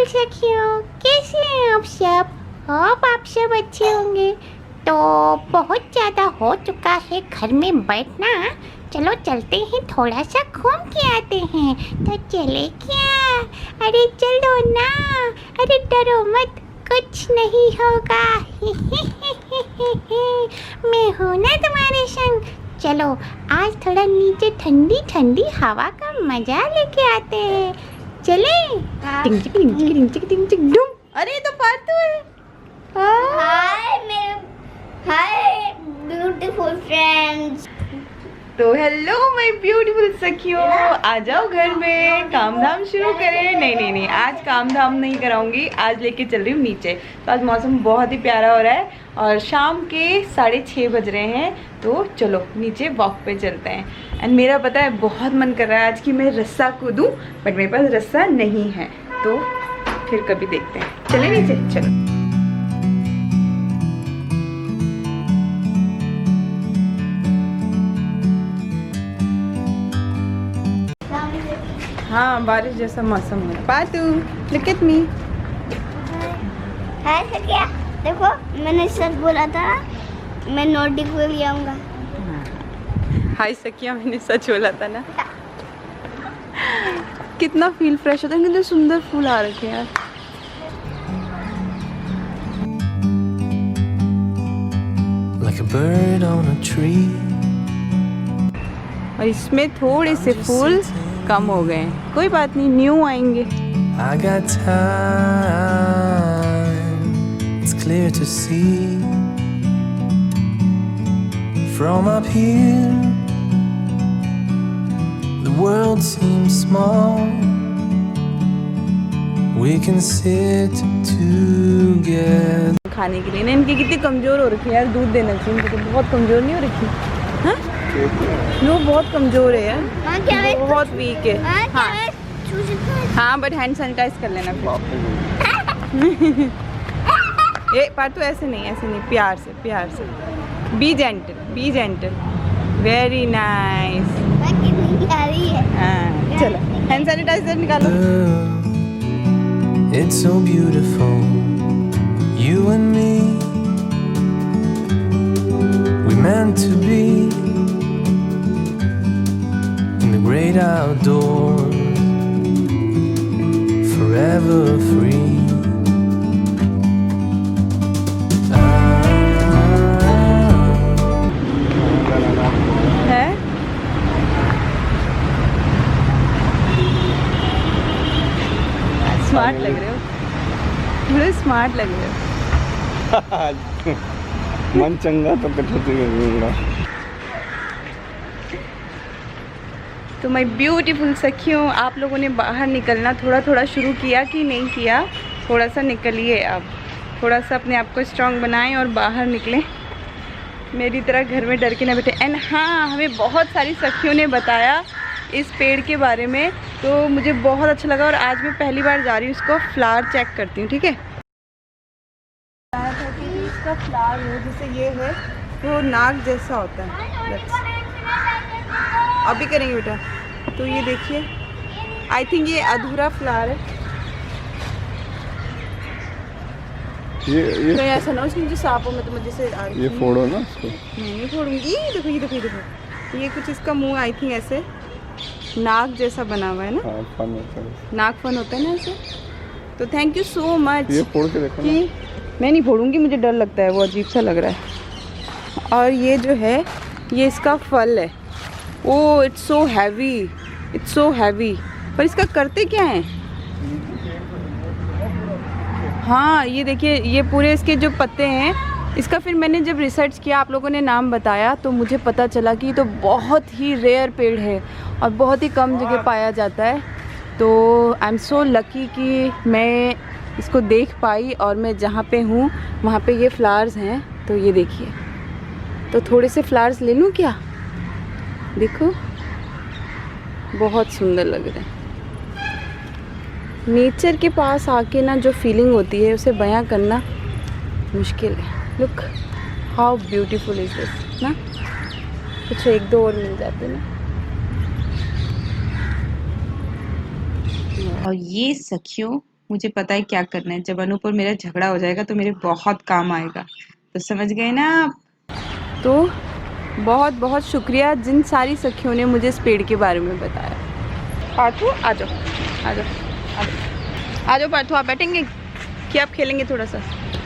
Beautiful सखियों, कैसे हैं आप सब? होप आप सब अच्छे होंगे। तो बहुत ज़्यादा हो चुका है घर में बैठना, चलो चलते हैं, थोड़ा सा घूम के आते हैं। तो चले क्या? अरे चलो ना, अरे डरो मत, कुछ नहीं होगा। मैं हूँ ना तुम्हारे संग। चलो आज थोड़ा नीचे ठंडी ठंडी हवा का मजा लेके आते हैं। चले? टिंग चिक टिंग चिक टिंग चिक टिंग चिक डुम। अरे तो पार्टू है। हाय ब्यूटीफुल फ्रेंड्स। तो हेलो माय ब्यूटीफुल सखियों, आ जाओ घर में, काम धाम शुरू करें। नहीं, आज काम धाम नहीं कराऊंगी, आज लेके चल रही हूँ नीचे। तो आज मौसम बहुत ही प्यारा हो रहा है और शाम के 6:30 बज रहे हैं। तो चलो नीचे वॉक पे चलते हैं। एंड मेरा पता है बहुत मन कर रहा है आज कि मैं रस्सा कूदूँ, बट मेरे पास रस्सा नहीं है, तो फिर कभी देखते हैं। चले नीचे, चलो। हाँ, बारिश जैसा मौसम है। पातू, लुक एट मी। हाय सखिया, देखो मैंने सच बोला था, मैं नोटी को ले आऊंगा। हाय सखिया, मैंने सच बोला था ना। कितना फील फ्रेश होता है, कितने सुंदर फूल आ रखे हैं यार। Like a bird on a tree. और इसमें थोड़े से फूल कम हो गए हैं, कोई बात नहीं, न्यू आएंगे। I got time, it's clear to see. From up here, the world seems small. We can sit together. खाने के लिए ना, इनकी कितनी कमजोर हो रखी है यार, दूध देना चाहिए इनको। तो बहुत कमजोर नहीं हो रखी? हाँ, वो बहुत कमजोर है यार, बहुत वीक है। हाँ, बट हैंड सैनिटाइज कर लेना फिर। ये पार्ट तो ऐसे नहीं, प्यार से। B gentle, very nice. हाँ, चलो हैंड सैनिटाइजर निकालो। It's so beautiful, you and me. We meant to be in the great outdoors, forever free. है स्मार्ट लग रहे हो, थोड़े स्मार्ट लग रहे हो। मन चंगा तो कटौती करूंगा। तो माय ब्यूटीफुल सखियों, आप लोगों ने बाहर निकलना थोड़ा शुरू किया कि नहीं किया? थोड़ा सा निकलिए, अब थोड़ा सा अपने आप को स्ट्रांग बनाएं और बाहर निकलें, मेरी तरह घर में डर के ना बैठे। एंड हाँ, हमें बहुत सारी सखियों ने बताया इस पेड़ के बारे में, तो मुझे बहुत अच्छा लगा और आज मैं पहली बार जा रही हूँ इसको फ्लावर चेक करती हूँ, ठीक है। इसका फ्लावर हो जैसे ये है, वो नाक जैसा होता है। अभी करेंगे बेटा। तो ये देखिए, आई थिंक ये अधूरा फ्लावर है। ये तो ऐसा ना उसकी जो सांपों में तो मुझे से आ रही ये है। फोड़ो ना इसको। नहीं फोड़ूंगी, देखो ये देखो, ये कुछ इसका मुंह आई थिंक ऐसे नाक जैसा बना हुआ है ना। हाँ, फन होता है। नाक फन होता है ना ऐसे। तो थैंक यू सो मच। ये फोड़ के देखो ना। मैं नहीं फोड़ूंगी, मुझे डर लगता है, वो अजीब सा लग रहा है। और ये जो है, ये इसका फल है। ओ इट्स सो हैवी, पर इसका करते क्या है? हाँ, ये देखिए, ये पूरे इसके जो पत्ते हैं, इसका फिर मैंने जब रिसर्च किया, आप लोगों ने नाम बताया, तो मुझे पता चला कि ये तो बहुत ही रेयर पेड़ है और बहुत ही कम जगह पाया जाता है। तो आई एम सो लकी कि मैं इसको देख पाई, और मैं जहाँ पे हूँ वहाँ पे ये फ्लावर्स हैं। तो ये देखिए, तो थोड़े से फ्लावर्स ले लूँ क्या? देखो बहुत सुंदर लग रहे हैं। नेचर के पास आके ना जो फीलिंग होती है उसे बयां करना मुश्किल है। Look how beautiful is this ना। कुछ एक दो और मिल जाते ना। और ये सखियों मुझे पता है क्या करना है। जब अनूप और मेरा झगड़ा हो जाएगा तो मेरे बहुत काम आएगा। तो समझ गए ना आप? तो बहुत बहुत शुक्रिया जिन सारी सखियों ने मुझे इस पेड़ के बारे में बताया। पार्थू आ जाओ, आ जाओ, आ जाओ, आ जाओ पार्थू। आप बैठेंगे कि आप खेलेंगे थोड़ा सा?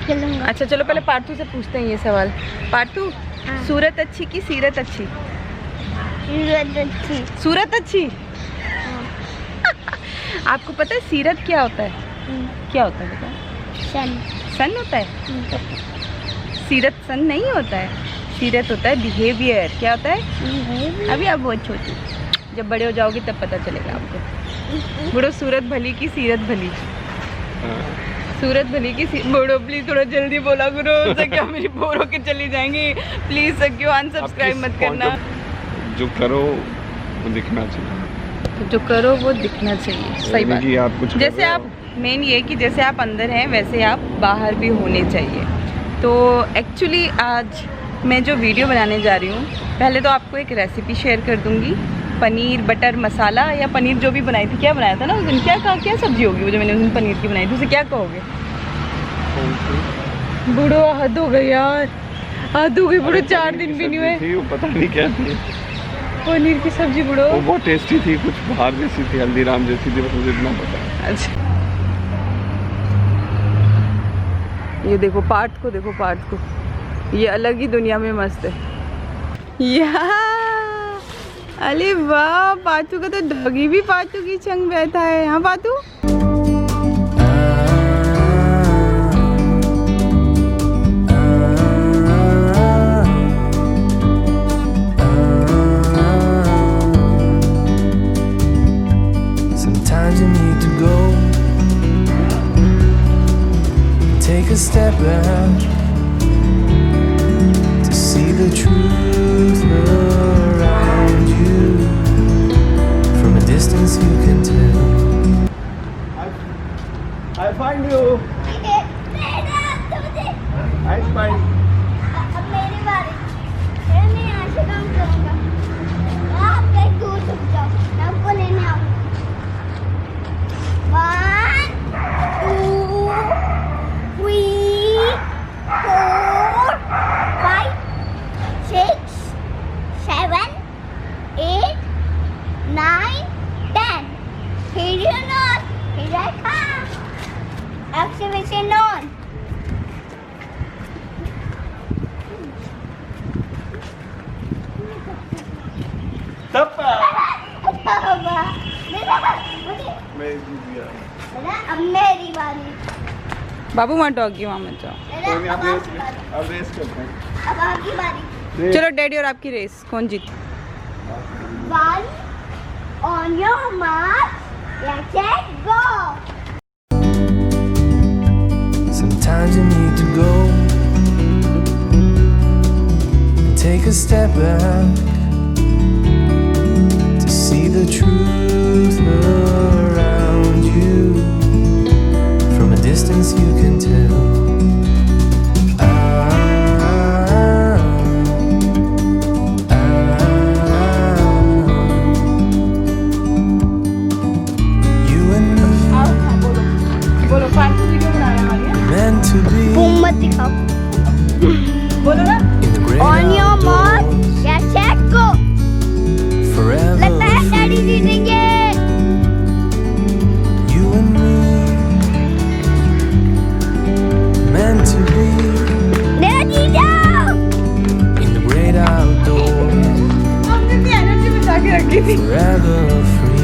खेलूंगा। अच्छा चलो पहले पार्थू से पूछते हैं ये सवाल। पार्थू, हाँ। सूरत अच्छी कि सीरत अच्छी? सूरत अच्छी। सूरत अच्छी। आपको पता है सीरत क्या होता है? क्या होता है बताओ? सन। सन होता है? सीरत सन नहीं होता है, सीरत होता है बिहेवियर। क्या होता है? अभी आप बहुत छोटी, जब बड़े हो जाओगे तब पता चलेगा आपको। बड़ो सूरत भली की सीरत भली? सूरत भली की बड़ो प्लीज थोड़ा जल्दी बोला करो, क्या मेरी बोर होके चली जाएंगी। प्लीज सकियो अनसब्सक्राइब मत करना। जो करो वो दिखना चाहिए। जो करो वो दिखना चाहिए, सही बात। कि आप कुछ जैसे आप, मेन ये कि जैसे आप अंदर हैं वैसे आप बाहर भी होने चाहिए। तो एक्चुअली आज मैं जो वीडियो बनाने जा रही हूँ, पहले तो आपको एक रेसिपी शेयर कर दूँगी। पनीर बटर मसाला या पनीर जो भी बनाई थी, क्या बनाया था ना उस दिन, क्या सब्जी होगी वो जो मैंने उस दिन पनीर की बनाई थी, उसे क्या कहोगे? बूढ़ो हद हो गई यार, हद हो गई बूढ़ो, 4 दिन भी नहीं हुए। वो पता नहीं क्या थी, पनीर की सब्जी बूढ़ो। वो बहुत टेस्टी थी, कुछ बाहर जैसी थी, हल्दीराम जैसी थी, बस मुझे इतना पता है। अच्छा ये देखो पार्थ को, देखो पार्थ को, ये अलग ही दुनिया में मस्त है। अरे वाह, पार्थू का तो डॉगी भी पार्थू की संग बैठा है। हाँ Parthu, Sometimes you need to go, take a step back to see the truth around you. From a distance you can tell. I find you. I find. अब मेरी बारी। मैं यहाँ से काम करूँगा। आप कहीं दूर छुप जाओ, मैं आपको लेने आऊँगा। 1, 2, 3, 4, 5, 6, 7, 8, 9, 10. Here you know. Here I come. Activation on. मैं जीत गया। अब मेरी बारी। बाबू वहाँ डॉगी, वहाँ मत जाओ। कोई नहीं, अब रेस करते हैं। अब आपकी बारी। चलो डैडी और आपकी रेस, कौन जीत? 1 on your mark, let's set, go. Sometimes you need to go and take a step back to see the truth around you. From a distance you can tell. You and me बोलो Parthu video बना रहे हैं meant to be मत दिखाओ। बोलो ना। in the great On your mark, outdoors let's set, go. forever. लगता है डैडी जीतेंगे। You and me meant to be मेरा जीतो। in the great outdoors, हमने भी एनर्जी बचा के रखी थी। forever free.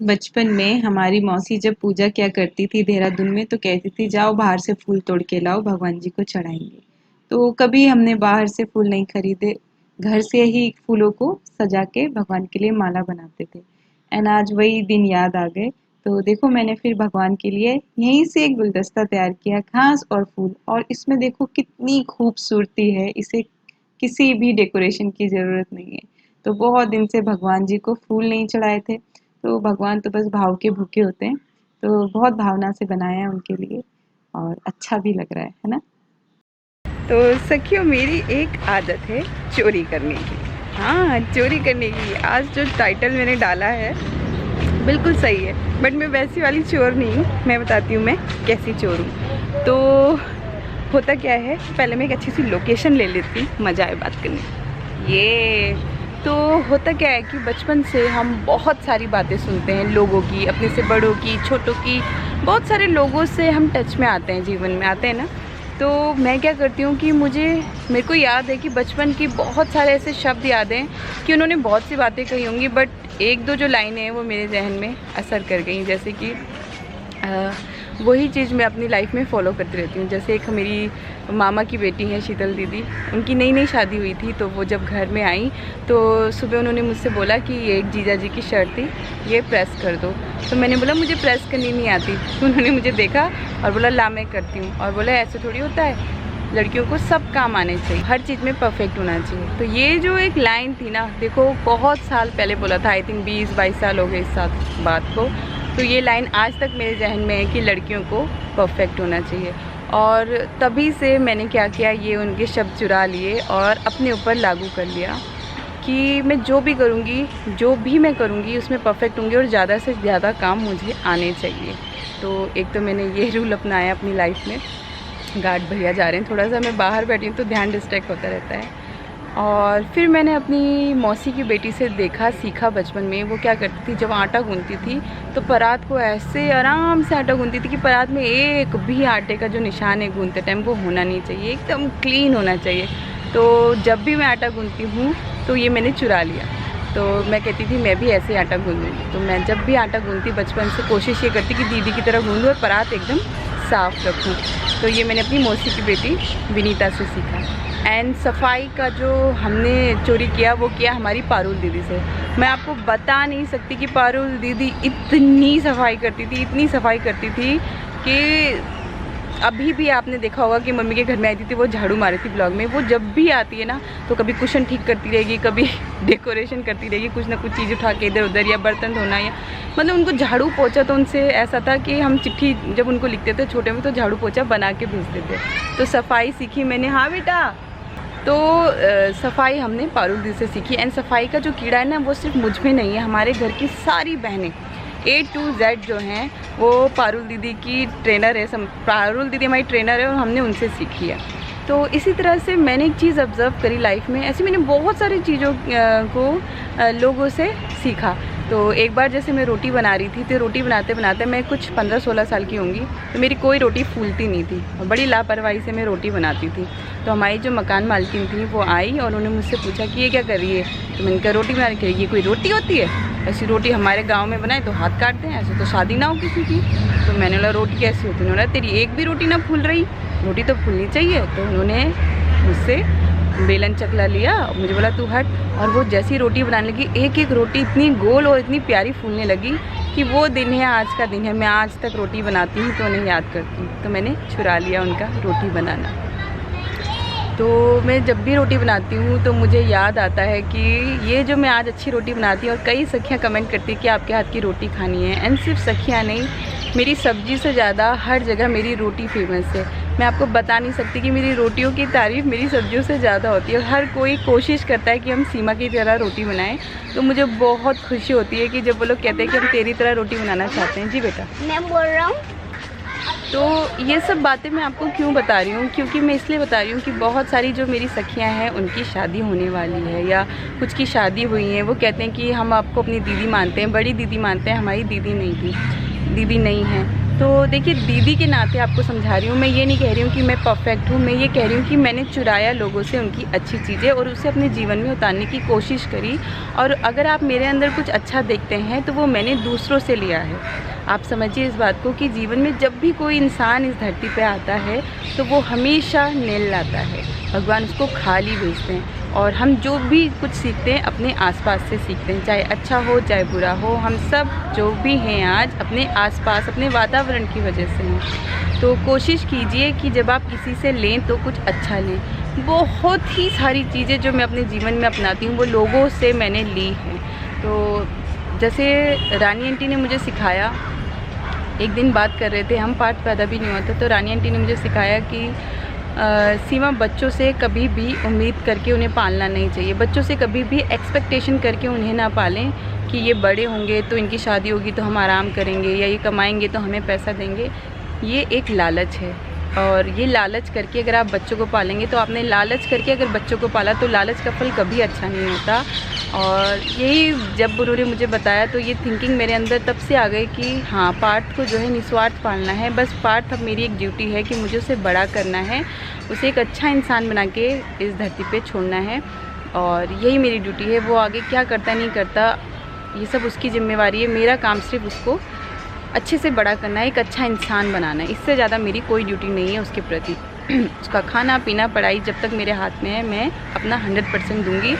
बचपन में हमारी मौसी जब पूजा किया करती थी देहरादून में, तो कहती थी जाओ बाहर से फूल तोड़ के लाओ, भगवान जी को चढ़ाएंगे। तो कभी हमने बाहर से फूल नहीं खरीदे, घर से ही फूलों को सजा के भगवान के लिए माला बनाते थे। एंड आज वही दिन याद आ गए, तो देखो मैंने फिर भगवान के लिए यहीं से एक गुलदस्ता तैयार किया, घास और फूल, और इसमें देखो कितनी खूबसूरती है, इसे किसी भी डेकोरेशन की ज़रूरत नहीं है। तो बहुत दिन से भगवान जी को फूल नहीं चढ़ाए थे, तो भगवान तो बस भाव के भूखे होते हैं। तो बहुत भावना से बनाया है उनके लिए और अच्छा भी लग रहा है ना। तो सखियों, मेरी एक आदत है चोरी करने की। हाँ, चोरी करने की। आज जो टाइटल मैंने डाला है बिल्कुल सही है, बट मैं वैसी वाली चोर नहीं हूँ। मैं बताती हूँ मैं कैसी चोर हूँ। तो होता क्या है, पहले मैं एक अच्छी सी लोकेशन ले लेती हूँ, मज़ा आए बात करने। ये तो होता क्या है कि बचपन से हम बहुत सारी बातें सुनते हैं लोगों की, अपने से बड़ों की, छोटों की, बहुत सारे लोगों से हम टच में आते हैं, जीवन में आते हैं ना। तो मैं क्या करती हूँ कि मेरे को याद है कि बचपन की बहुत सारे ऐसे शब्द याद हैं कि उन्होंने बहुत सी बातें कही होंगी, बट एक दो जो लाइनें हैं वो मेरे जहन में असर कर गई। जैसे कि वही चीज़ मैं अपनी लाइफ में फ़ॉलो करती रहती हूँ। जैसे एक मेरी मामा की बेटी है शीतल दीदी, उनकी नई नई शादी हुई थी, तो वो जब घर में आई तो सुबह उन्होंने मुझसे बोला कि ये एक जीजा जी की शर्ट थी, ये प्रेस कर दो। तो मैंने बोला मुझे प्रेस करनी नहीं आती। तो उन्होंने मुझे देखा और बोला ला मैं करती हूँ, और बोला ऐसे थोड़ी होता है, लड़कियों को सब काम आने चाहिए, हर चीज़ में परफेक्ट होना चाहिए। तो ये जो एक लाइन थी ना, देखो बहुत साल पहले बोला था, आई थिंक 20-22 साल हो गए इस बात को। तो ये लाइन आज तक मेरे जहन में है कि लड़कियों को परफेक्ट होना चाहिए। और तभी से मैंने क्या किया, ये उनके शब्द चुरा लिए और अपने ऊपर लागू कर लिया कि मैं जो भी मैं करूँगी उसमें परफेक्ट होंगी और ज़्यादा से ज़्यादा काम मुझे आने चाहिए। तो एक तो मैंने ये रूल अपनाया अपनी लाइफ में। गार्ड भैया जा रहे हैं, थोड़ा सा मैं बाहर बैठी हूँ तो ध्यान डिस्ट्रैक्ट होता रहता है। और फिर मैंने अपनी मौसी की बेटी से देखा, सीखा बचपन में। वो क्या करती थी, जब आटा गूंथती थी तो परात को ऐसे आराम से आटा गूंथती थी कि परात में एक भी आटे का जो निशान है गूंथते टाइम वो होना नहीं चाहिए, एकदम क्लीन होना चाहिए। तो जब भी मैं आटा गूंथती हूँ तो ये मैंने चुरा लिया। तो मैं कहती थी मैं भी ऐसे आटा गूंथूंगी। तो मैं जब भी आटा गूंथती बचपन से कोशिश ये करती कि दीदी की तरह गूंथूं और परात एकदम साफ़ रखूं। तो ये मैंने अपनी मौसी की बेटी विनीता से सीखा। एंड सफाई का जो हमने चोरी किया वो किया हमारी पारुल दीदी से। मैं आपको बता नहीं सकती कि पारुल दीदी इतनी सफाई करती थी, इतनी सफाई करती थी कि अभी भी आपने देखा होगा कि मम्मी के घर में आई थी वो झाड़ू मारी थी ब्लॉग में। वो जब भी आती है ना तो कभी कुशन ठीक करती रहेगी, कभी डेकोरेशन करती रहेगी, कुछ ना कुछ चीज़ उठा के इधर उधर, या बर्तन धोना, या मतलब उनको झाड़ू पोछा। तो उनसे ऐसा था कि हम चिट्ठी जब उनको लिखते थे छोटे में तो झाड़ू पोछा बना के भेजते थे। तो सफाई सीखी मैंने। हाँ बेटा, तो सफाई हमने पारुल दीदी से सीखी। एंड सफाई का जो कीड़ा है ना वो सिर्फ मुझ में नहीं है, हमारे घर की सारी बहनें A to Z जो हैं वो पारुल दीदी की ट्रेनर है। पारुल दीदी हमारी ट्रेनर है और हमने उनसे सीखी है। तो इसी तरह से मैंने एक चीज़ ऑब्ज़र्व करी लाइफ में, ऐसे मैंने बहुत सारी चीज़ों को लोगों से सीखा। तो एक बार जैसे मैं रोटी बना रही थी, तो रोटी बनाते बनाते मैं कुछ 15-16 साल की होंगी, तो मेरी कोई रोटी फूलती नहीं थी और बड़ी लापरवाही से मैं रोटी बनाती थी। तो हमारी जो मकान मालकिन थी वो आई और उन्होंने मुझसे पूछा कि ये क्या कर रही है। तो मैंने कहा रोटी बना रही है। ये कोई रोटी होती है? ऐसी रोटी हमारे गाँव में बनाए तो हाथ काटते हैं, ऐसे तो शादी ना हो किसी की। तो मैंने बोला रोटी कैसी होती है? उन्होंने बोला तेरी एक भी रोटी ना फूल रही, रोटी तो फूलनी चाहिए। तो उन्होंने मुझसे बेलन चकला लिया, मुझे बोला तू हट, और वो जैसी रोटी बनाने लगी एक एक रोटी इतनी गोल और इतनी प्यारी फूलने लगी कि वो दिन है, आज का दिन है। मैं आज तक रोटी बनाती हूँ तो उन्हें याद करती हूँ। तो मैंने चुरा लिया उनका रोटी बनाना। तो मैं जब भी रोटी बनाती हूँ तो मुझे याद आता है कि ये जो मैं आज अच्छी रोटी बनाती हूँ, और कई सखियाँ कमेंट करती हैं कि आपके हाथ की रोटी खानी है। एंड सिर्फ सखियाँ नहीं, मेरी सब्ज़ी से ज़्यादा हर जगह मेरी रोटी फेमस है। मैं आपको बता नहीं सकती कि मेरी रोटियों की तारीफ़ मेरी सब्जियों से ज़्यादा होती है। और हर कोई कोशिश करता है कि हम सीमा की तरह रोटी बनाएं। तो मुझे बहुत खुशी होती है कि जब वो लोग कहते हैं कि हम तेरी तरह रोटी बनाना चाहते हैं। जी बेटा, मैं बोल रहा हूँ। तो ये सब बातें मैं आपको क्यों बता रही हूँ, क्योंकि मैं इसलिए बता रही हूँ कि बहुत सारी जो मेरी सखियाँ हैं उनकी शादी होने वाली है, या कुछ की शादी हुई है। वो कहते हैं कि हम आपको अपनी दीदी मानते हैं, बड़ी दीदी मानते हैं, हमारी दीदी नहीं थी, दीदी नहीं है। तो देखिए, दीदी के नाते आपको समझा रही हूँ। मैं ये नहीं कह रही हूँ कि मैं परफेक्ट हूँ, मैं ये कह रही हूँ कि मैंने चुराया लोगों से उनकी अच्छी चीज़ें और उसे अपने जीवन में उतारने की कोशिश करी। और अगर आप मेरे अंदर कुछ अच्छा देखते हैं तो वो मैंने दूसरों से लिया है। आप समझिए इस बात को कि जीवन में जब भी कोई इंसान इस धरती पे आता है तो वो हमेशा नेल लाता है, भगवान उसको खाली भेजते हैं। और हम जो भी कुछ सीखते हैं अपने आसपास से सीखते हैं, चाहे अच्छा हो चाहे बुरा हो। हम सब जो भी हैं आज अपने आसपास, अपने वातावरण की वजह से हैं। तो कोशिश कीजिए कि जब आप किसी से लें तो कुछ अच्छा लें। बहुत ही सारी चीज़ें जो मैं अपने जीवन में अपनाती हूँ वो लोगों से मैंने ली हैं। तो जैसे रानी आंटी ने मुझे सिखाया एक दिन बात कर रहे थे हम, पाठ पैदा भी नहीं हुआ था, तो रानी आंटी ने मुझे सिखाया कि सीमा, बच्चों से कभी भी उम्मीद करके उन्हें पालना नहीं चाहिए। बच्चों से कभी भी एक्सपेक्टेशन करके उन्हें ना पालें कि ये बड़े होंगे तो इनकी शादी होगी तो हम आराम करेंगे, या ये कमाएंगे तो हमें पैसा देंगे। ये एक लालच है, और ये लालच करके अगर आप बच्चों को पालेंगे, तो आपने लालच करके अगर बच्चों को पाला तो लालच का फल कभी अच्छा नहीं होता। और यही जब उन्होंने मुझे बताया तो ये थिंकिंग मेरे अंदर तब से आ गई कि हाँ, पार्थ को जो है निस्वार्थ पालना है। बस पार्थ अब मेरी एक ड्यूटी है कि मुझे उसे बड़ा करना है, उसे एक अच्छा इंसान बना के इस धरती पे छोड़ना है, और यही मेरी ड्यूटी है। वो आगे क्या करता नहीं करता ये सब उसकी जिम्मेवारी है। मेरा काम सिर्फ उसको अच्छे से बड़ा करना है, एक अच्छा इंसान बनाना है। इससे ज़्यादा मेरी कोई ड्यूटी नहीं है उसके प्रति। उसका खाना पीना पढ़ाई जब तक मेरे हाथ में है, मैं अपना 100% दूंगी,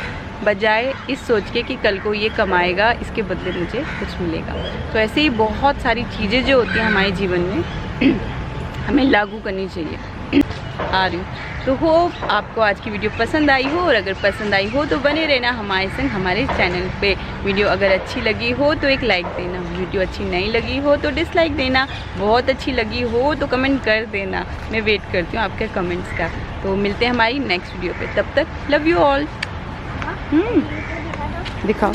बजाय इस सोच के कि कल को ये कमाएगा, इसके बदले मुझे कुछ मिलेगा। तो ऐसे ही बहुत सारी चीज़ें जो होती हैं हमारे जीवन में हमें लागू करनी चाहिए। आ रही हूँ। तो होप आपको आज की वीडियो पसंद आई हो, और अगर पसंद आई हो तो बने रहना हमारे संग हमारे चैनल पे। वीडियो अगर अच्छी लगी हो तो एक लाइक देना, वीडियो अच्छी नहीं लगी हो तो डिसलाइक देना, बहुत अच्छी लगी हो तो कमेंट कर देना। मैं वेट करती हूँ आपके कमेंट्स का। तो मिलते हैं हमारी नेक्स्ट वीडियो पे, तब तक लव यू ऑल। दिखाओ।